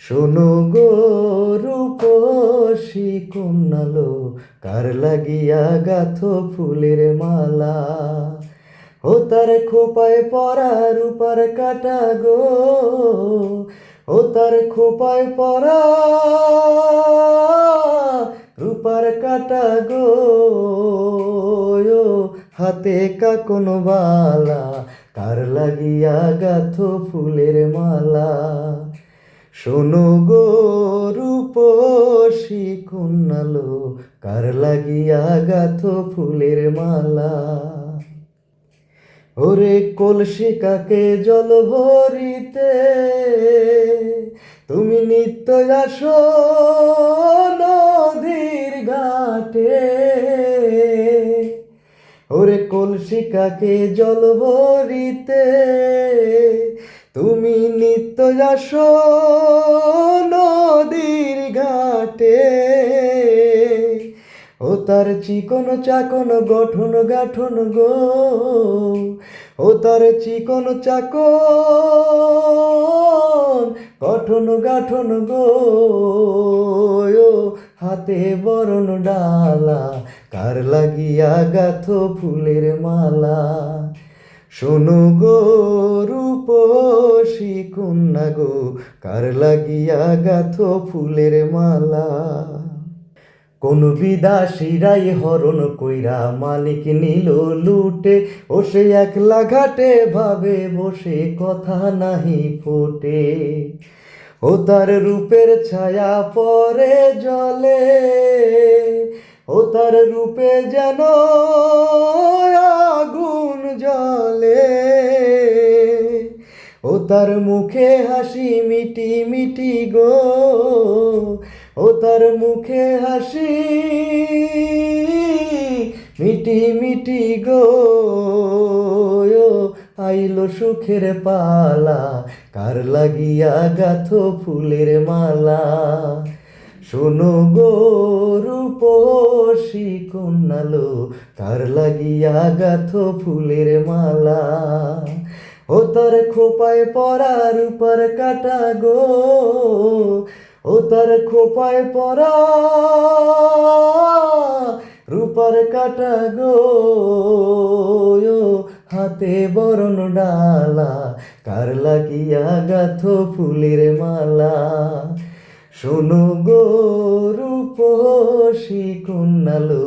শোনো গো রূপসী কন্যালো, কার লাগিয়া গাথো ফুলের মালা। ও তার খোপায় পরা রূপার কাটা গো, ও তার খোপায় পরা রূপার কাটা গো, ও হাতে কাকন বালা, কার লাগিয়া গাথো ফুলের মালা। শোনো গো রূপসী কন্যালো, কার লাগিয়া গাথো ফুলের মালা। ওরে কলসি কাকে জল ভরিতে, তুমি নিত্য আসো নদীর ঘাটে। ওরে কলসি কাকে জল ভরিতে, তুমি নিত্য আসো নদীর ঘাটে। ও তার চিকন চাকন গঠন গাঠন গো, ও তার চিকন চাকন গঠন গাঠন গো, ও হাতে বরণ ডালা, কার লাগিয়া গাথো ফুলের মালা। শোনো গো রূপসী কন্যা গো, কার লাগিয়া গাথো ফুলের মালা। কোন বিদাসীরাই হরণ কইরা মালিক নিল লুটে, ও সে একলা ঘাটে ভাবে বসে কথা নাহি ফোটে। ও তার রূপের ছায়া পরে জলে, ও তার রূপে যেন আগুন জ্বলে। ও তার মুখে হাসি মিটি মিটি গো, ও তার মুখে হাসি মিটি মিটি গো, আইলো সুখের পালা, কার লাগিয়া গাথো ফুলের মালা। শোনো গো রূপসী কন্যালো, কার লাগিয়া গাথো ফুলের মালা। ও তার খোপায় পরা রূপার কাটা গো, ও তার খোপায় পরা রূপার কাটা গো, হাতে বরণ ডালা, কার লাগিয়া গাথো ফুলের মালা। শোনো গো রূপসী কন্যালো,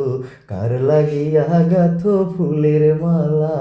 কার লাগিয়া গাথো ফুলের মালা।